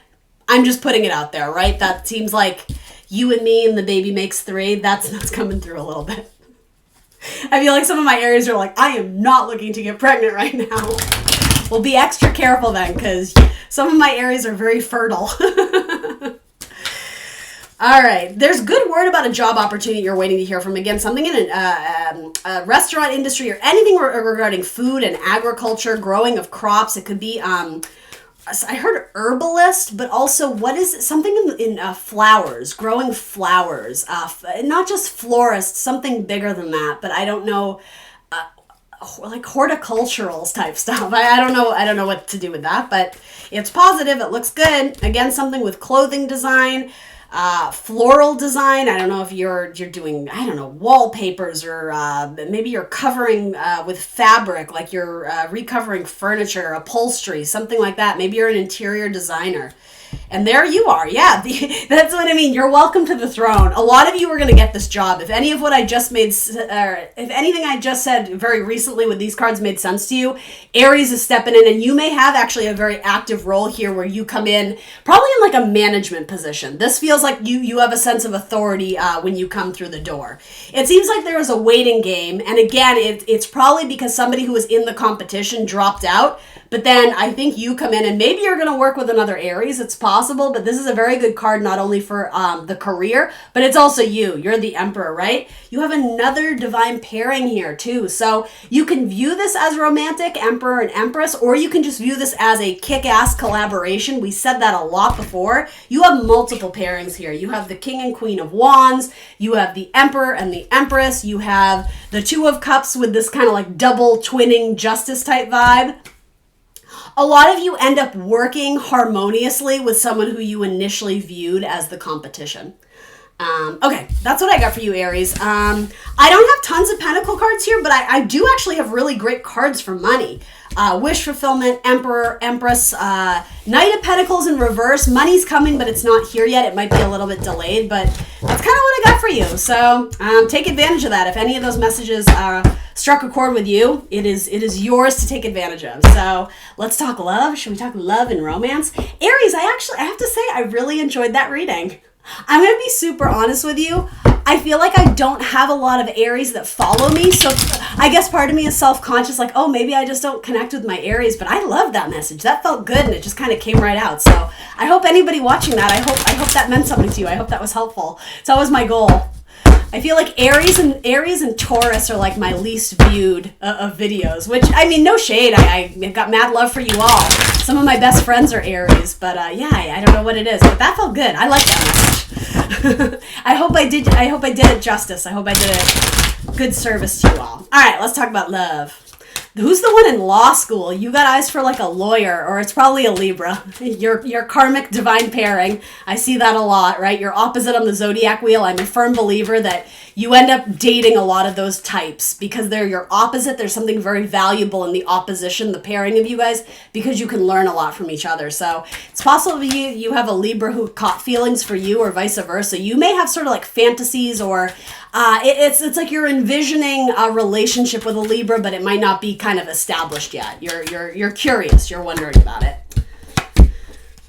I'm just putting it out there, right? That seems like you and me and the baby makes 3. That's coming through a little bit. I feel like some of my Aries are like, I am not looking to get pregnant right now. We'll be extra careful then, because some of my Aries are very fertile. All right. There's good word about a job opportunity you're waiting to hear from. Again, something in a restaurant industry or anything regarding food and agriculture, growing of crops. It could be, I heard herbalist, but also what is it? Something in flowers, growing flowers. Not just florist, something bigger than that, but I don't know. Like horticultural type stuff. I don't know what to do with that, but it's positive. It looks good. Again, something with clothing design. Floral design. I don't know if you're doing, I don't know, wallpapers or maybe you're covering with fabric, like you're recovering furniture, upholstery, something like that. Maybe you're an interior designer. And there you are. Yeah, that's what I mean. You're welcome to the throne. A lot of you are going to get this job. If any of what I just made, or if anything I just said very recently with these cards made sense to you, Aries is stepping in, and you may have actually a very active role here where you come in probably in like a management position. This feels like you have a sense of authority when you come through the door. It seems like there was a waiting game, and again, it's probably because somebody who was in the competition dropped out. But then I think you come in and maybe you're going to work with another Aries. It's possible, but this is a very good card not only for the career, but it's also you. You're the Emperor, right? You have another divine pairing here too. So you can view this as romantic, Emperor and Empress, or you can just view this as a kick-ass collaboration. We said that a lot before. You have multiple pairings here. You have the King and Queen of Wands. You have the Emperor and the Empress. You have the Two of Cups with this kind of like double twinning justice type vibe. A lot of you end up working harmoniously with someone who you initially viewed as the competition. Okay, that's what I got for you, Aries. I don't have tons of Pentacle cards here, but I do actually have really great cards for money. Wish Fulfillment, Emperor, Empress, Knight of Pentacles in reverse. Money's coming, but it's not here yet. It might be a little bit delayed, but that's kind of what I got for you. So take advantage of that. If any of those messages struck a chord with you, it is yours to take advantage of. So let's talk love. Should we talk love and romance? Aries, I have to say, I really enjoyed that reading. I'm going to be super honest with you. I feel like I don't have a lot of Aries that follow me, so I guess part of me is self-conscious, like, oh, maybe I just don't connect with my Aries, but I love that message. That felt good, and it just kind of came right out. So I hope anybody watching that, I hope that meant something to you. I hope that was helpful. It's always my goal. I feel like Aries and Taurus are like my least viewed of videos, which, I mean, no shade. I got mad love for you all. Some of my best friends are Aries, but yeah, I don't know what it is, but that felt good. I like that message. I hope I did it justice. I hope I did it good service to you all. All right, let's talk about love. Who's the one in law school? You got eyes for like a lawyer, or it's probably a Libra. Your karmic divine pairing. I see that a lot, right? You're opposite on the zodiac wheel. I'm a firm believer that you end up dating a lot of those types because they're your opposite. There's something very valuable in the opposition, the pairing of you guys, because you can learn a lot from each other. So it's possible you have a Libra who caught feelings for you, or vice versa. You may have sort of like fantasies, or it's like you're envisioning a relationship with a Libra, but it might not be kind of established yet. You're curious. You're wondering about it.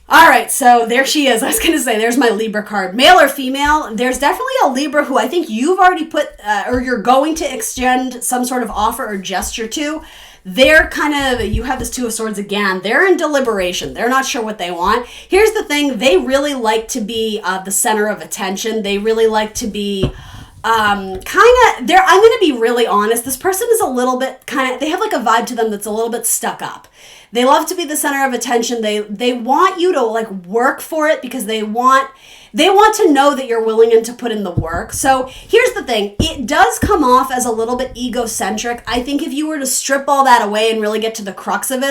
All right, so there she is. I was going to say, there's my Libra card. Male or female, there's definitely a Libra who I think you've already put, or you're going to extend some sort of offer or gesture to. They're kind of, you have this Two of Swords again. They're in deliberation. They're not sure what they want. Here's the thing. They really like to be the center of attention. They really like to be I'm going to be really honest. This person is a little bit they have like a vibe to them that's a little bit stuck up. They love to be the center of attention. They want you to like work for it because they want to know that you're willing to put in the work. So here's the thing. It does come off as a little bit egocentric. I think if you were to strip all that away and really get to the crux of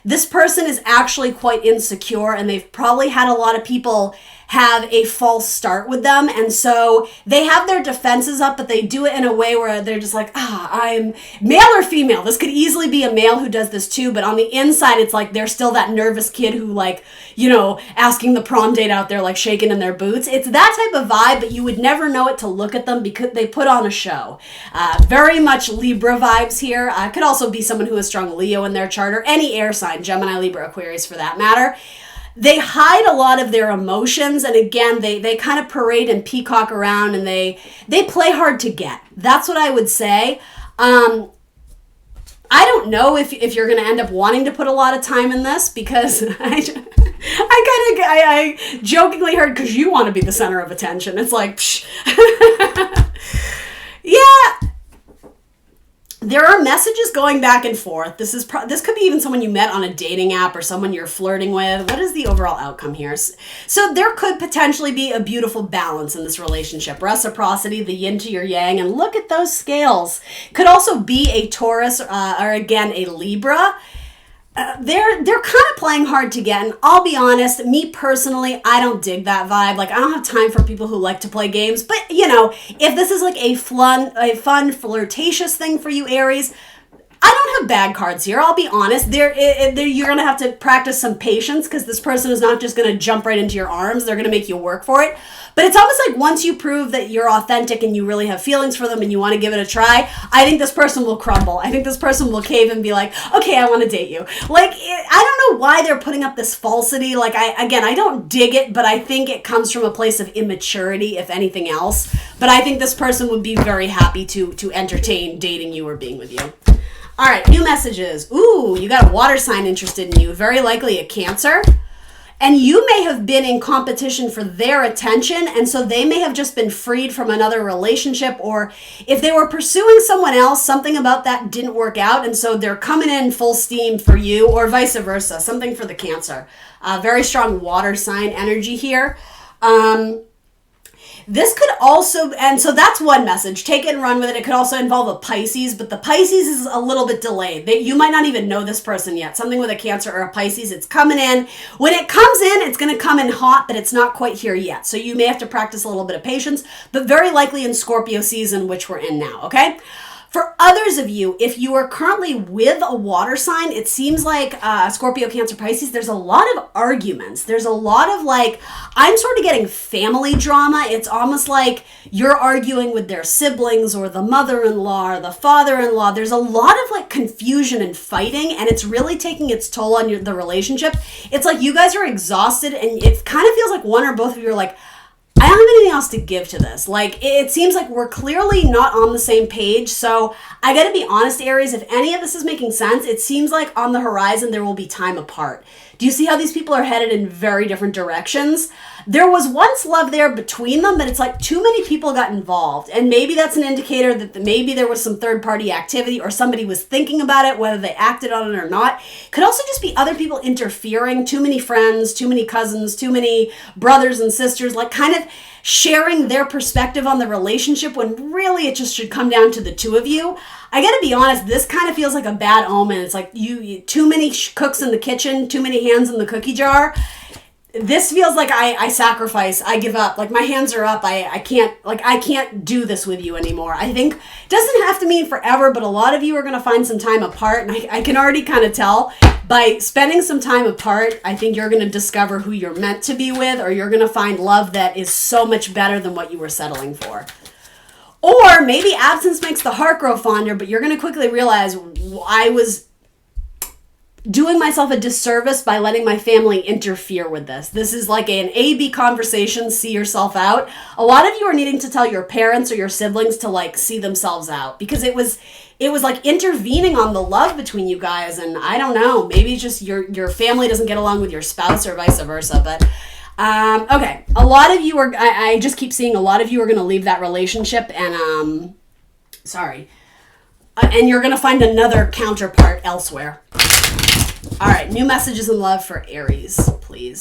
this person is actually quite insecure, and they've probably had a lot of people have a false start with them, and so they have their defenses up, but they do it in a way where they're just like, I'm male or female. This could easily be a male who does this too, but on the inside, it's like they're still that nervous kid who, like, you know, asking the prom date out there, like shaking in their boots. It's that type of vibe, but you would never know it to look at them because they put on a show. Very much Libra vibes here. Could also be someone who has strong Leo in their chart, or any air sign, Gemini, Libra, Aquarius for that matter. They hide a lot of their emotions, and again, they kind of parade and peacock around, and they play hard to get. That's what I would say. I don't know if you're going to end up wanting to put a lot of time in this, because I jokingly heard, because you want to be the center of attention. It's like, psh. Yeah. There are messages going back and forth. This could be even someone you met on a dating app, or someone you're flirting with. What is the overall outcome here? So there could potentially be a beautiful balance in this relationship. Reciprocity, the yin to your yang, and look at those scales. Could also be a Taurus or again a Libra. They're kind of playing hard to get, and I'll be honest, me personally, I don't dig that vibe. Like, I don't have time for people who like to play games, but you know, if this is like a fun flirtatious thing for you, Aries, I don't have bad cards here. I'll be honest. You're going to have to practice some patience because this person is not just going to jump right into your arms. They're going to make you work for it. But it's almost like once you prove that you're authentic and you really have feelings for them and you want to give it a try, I think this person will crumble. I think this person will cave and be like, okay, I want to date you. Like, I don't know why they're putting up this falsity. Like, I don't dig it, but I think it comes from a place of immaturity, if anything else. But I think this person would be very happy to entertain dating you or being with you. All right, new messages. Ooh, you got a water sign interested in you. Very likely a Cancer. And you may have been in competition for their attention, and so they may have just been freed from another relationship, or if they were pursuing someone else, something about that didn't work out, and so they're coming in full steam for you, or vice versa, something for the Cancer. Very strong water sign energy here. This could also, and so that's one message. Take it and run with it. It could also involve a Pisces, but the Pisces is a little bit delayed. You might not even know this person yet. Something with a Cancer or a Pisces, it's coming in. When it comes in, it's going to come in hot, but it's not quite here yet. So you may have to practice a little bit of patience, but very likely in Scorpio season, which we're in now, okay? For others of you, if you are currently with a water sign, it seems like Scorpio, Cancer, Pisces, there's a lot of arguments. There's a lot of like, I'm sort of getting family drama. It's almost like you're arguing with their siblings or the mother-in-law or the father-in-law. There's a lot of like confusion and fighting, and it's really taking its toll on the relationship. It's like you guys are exhausted, and it kind of feels like one or both of you are like, I don't have anything else to give to this. Like, it seems like we're clearly not on the same page. So I got to be honest, Aries, if any of this is making sense, it seems like on the horizon, there will be time apart. Do you see how these people are headed in very different directions? There was once love there between them, but it's like too many people got involved. And maybe that's an indicator that maybe there was some third-party activity or somebody was thinking about it, whether they acted on it or not. Could also just be other people interfering, too many friends, too many cousins, too many brothers and sisters, like kind of sharing their perspective on the relationship when really it just should come down to the two of you. I gotta be honest, this kind of feels like a bad omen. It's like you too many cooks in the kitchen, too many hands in the cookie jar. This feels like I sacrifice, I give up. Like my hands are up. I can't do this with you anymore. I think it doesn't have to mean forever, but a lot of you are going to find some time apart. And I can already kind of tell by spending some time apart, I think you're going to discover who you're meant to be with, or you're going to find love that is so much better than what you were settling for. Or maybe absence makes the heart grow fonder, but you're going to quickly realize I was doing myself a disservice by letting my family interfere with this. This is like an A-B conversation, see yourself out. A lot of you are needing to tell your parents or your siblings to like see themselves out, because it was like intervening on the love between you guys. And I don't know, maybe just your family doesn't get along with your spouse or vice versa. But okay, a lot of you are, I just keep seeing a lot of you are going to leave that relationship and and you're going to find another counterpart elsewhere. All right, new messages in love for Aries, please.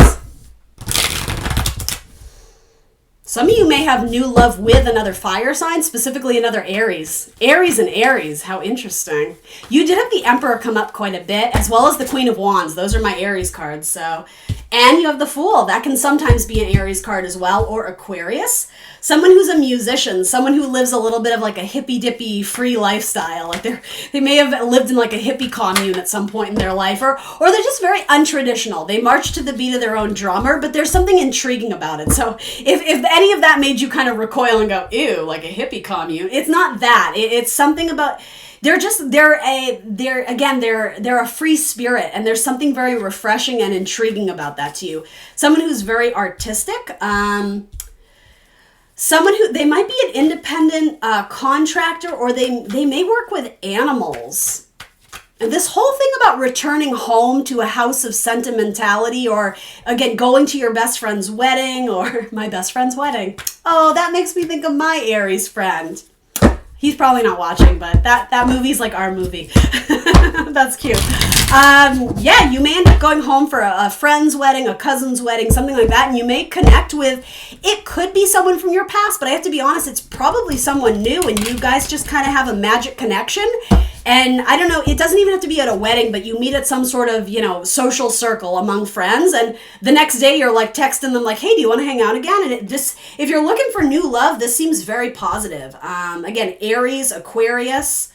Some of you may have new love with another fire sign, specifically another Aries. Aries and Aries, how interesting. You did have the Emperor come up quite a bit, as well as the Queen of Wands. Those are my Aries cards. So, and you have the Fool. That can sometimes be an Aries card as well, or Aquarius. Someone who's a musician, someone who lives a little bit of like a hippy-dippy free lifestyle. Like they may have lived in like a hippie commune at some point in their life, or they're just very untraditional. They march to the beat of their own drummer, but there's something intriguing about it. So if any of that made you kind of recoil and go, ew, like a hippie commune, it's not that. It's something about, they're a free spirit, and there's something very refreshing and intriguing about that to you. Someone who's very artistic, someone who, they might be an independent contractor, or they may work with animals. And this whole thing about returning home to a house of sentimentality, or again, going to your best friend's wedding, or my best friend's wedding. Oh, that makes me think of my Aries friend. He's probably not watching, but that movie's like our movie. That's cute. Yeah, you may end up going home for a friend's wedding, a cousin's wedding, something like that, and you may connect with, it could be someone from your past, but I have to be honest, it's probably someone new, and you guys just kind of have a magic connection. And I don't know, it doesn't even have to be at a wedding, but you meet at some sort of, social circle among friends, and the next day you're like texting them like, hey, do you want to hang out again? And if you're looking for new love, this seems very positive. Again, Aries, Aquarius,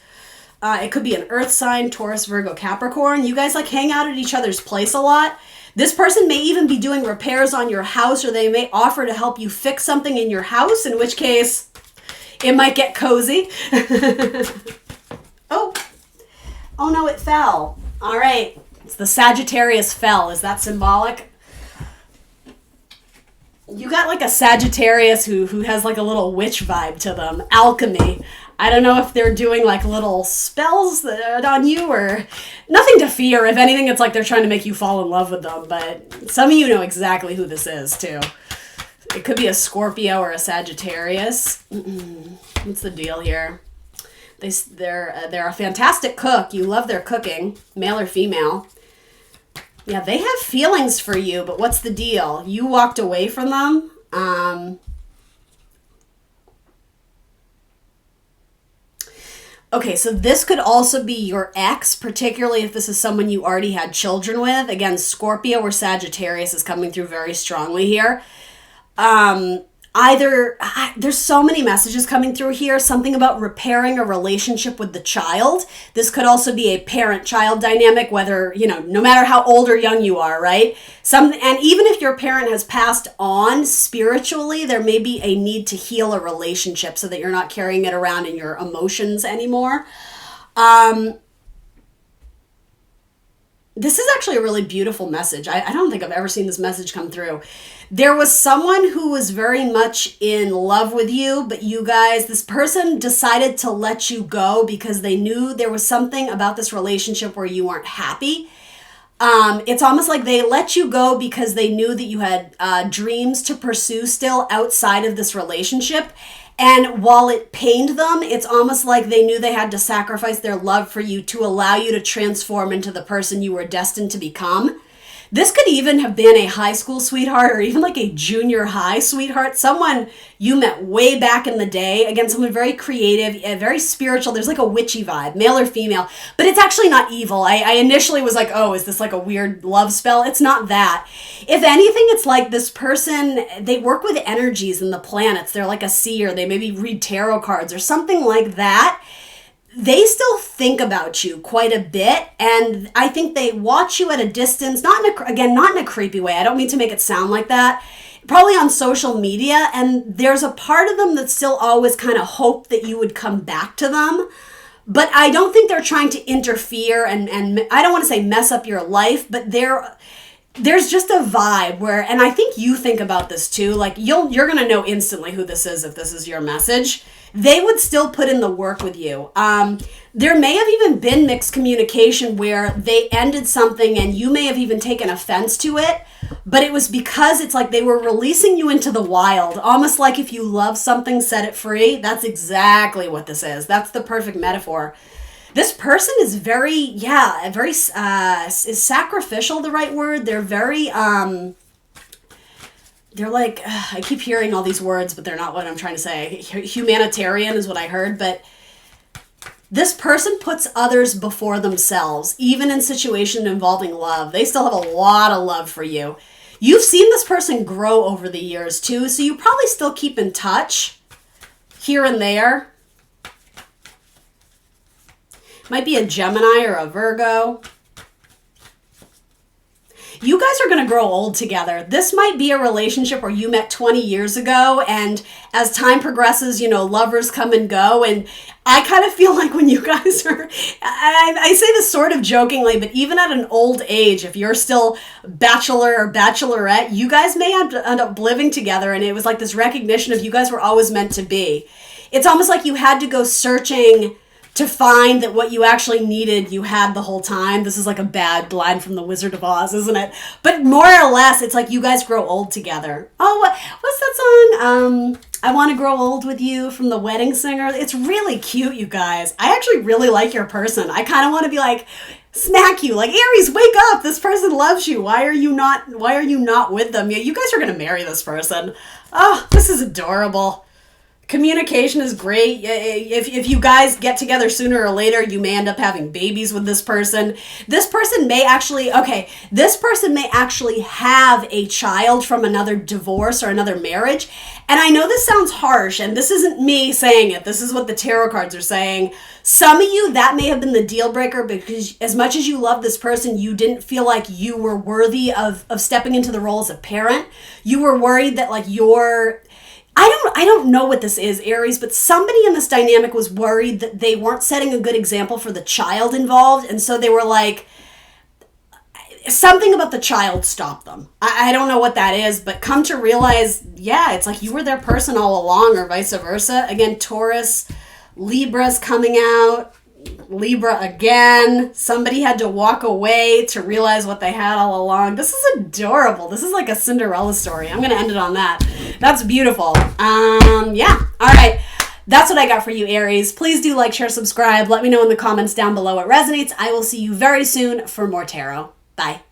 It could be an earth sign, Taurus, Virgo, Capricorn. You guys like hang out at each other's place a lot. This person may even be doing repairs on your house, or they may offer to help you fix something in your house, in which case it might get cozy. Oh no, it fell. All right. It's the Sagittarius fell. Is that symbolic? You got like a Sagittarius who has like a little witch vibe to them. Alchemy. I don't know if they're doing like little spells on you or nothing to fear. If anything, it's like they're trying to make you fall in love with them. But some of you know exactly who this is too. It could be a Scorpio or a Sagittarius. What's the deal here? They're a fantastic cook. You love their cooking, male or female. Yeah, they have feelings for you, but what's the deal? You walked away from them. Okay, so this could also be your ex, particularly if this is someone you already had children with. Again, Scorpio or Sagittarius is coming through very strongly here. There's so many messages coming through here. Something about repairing a relationship with the child. This could also be a parent-child dynamic, whether, no matter how old or young you are, right? And even if your parent has passed on spiritually, there may be a need to heal a relationship so that you're not carrying it around in your emotions anymore. This is actually a really beautiful message. I don't think I've ever seen this message come through. There was someone who was very much in love with you, but this person decided to let you go because they knew there was something about this relationship where you weren't happy. It's almost like they let you go because they knew that you had dreams to pursue still outside of this relationship. And while it pained them, it's almost like they knew they had to sacrifice their love for you to allow you to transform into the person you were destined to become. This could even have been a high school sweetheart or even like a junior high sweetheart, someone you met way back in the day. Again, someone very creative, very spiritual. There's like a witchy vibe, male or female, but it's actually not evil. I initially was like, oh, is this like a weird love spell? It's not that. If anything, it's like this person, they work with energies in the planets. They're like a seer. They maybe read tarot cards or something like that. They still think about you quite a bit, and I think they watch you at a distance, not in a creepy way. I don't mean to make it sound like that. Probably on social media, and there's a part of them that still always kind of hope that you would come back to them. But I don't think they're trying to interfere and I don't want to say mess up your life, but there's just a vibe where, and I think you think about this too, like you're going to know instantly who this is if this is your message. They would still put in the work with you. There may have even been mixed communication where they ended something and you may have even taken offense to it, but it was because it's like they were releasing you into the wild. Almost like if you love something, set it free. That's exactly what this is. That's the perfect metaphor. This person is is sacrificial the right word? They're very, they're like, I keep hearing all these words, but they're not what I'm trying to say. Humanitarian is what I heard, but this person puts others before themselves, even in situations involving love. They still have a lot of love for you. You've seen this person grow over the years too, so you probably still keep in touch here and there. Might be a Gemini or a Virgo. You guys are going to grow old together. This might be a relationship where you met 20 years ago, and as time progresses, lovers come and go. And I kind of feel like when you guys are, I say this sort of jokingly, but even at an old age, if you're still bachelor or bachelorette, you guys may end up living together. And it was like this recognition of you guys were always meant to be. It's almost like you had to go searching to find that what you actually needed, you had the whole time. This is like a bad line from The Wizard of Oz, isn't it? But more or less, it's like you guys grow old together. Oh, what's that song? I Want to Grow Old With You from The Wedding Singer. It's really cute, you guys. I actually really like your person. I kind of want to be like, smack you, like, Aries, wake up. This person loves you. Why are you not with them? Yeah, you guys are going to marry this person. Oh, this is adorable. Communication is great. If you guys get together sooner or later, you may end up having babies with this person. This person may actually have a child from another divorce or another marriage. And I know this sounds harsh, and this isn't me saying it. This is what the tarot cards are saying. Some of you, that may have been the deal breaker, because as much as you love this person, you didn't feel like you were worthy of stepping into the role as a parent. You were worried that like I don't know what this is, Aries, but somebody in this dynamic was worried that they weren't setting a good example for the child involved. And so they were like, something about the child stopped them. I don't know what that is, but come to realize, yeah, it's like you were their person all along, or vice versa. Again, Taurus, Libra's coming out. Libra again. Somebody had to walk away to realize what they had all along. This is adorable. This is like a Cinderella story. I'm going to end it on that. That's beautiful. Yeah. All right. That's what I got for you, Aries. Please do like, share, subscribe. Let me know in the comments down below what resonates. I will see you very soon for more tarot. Bye.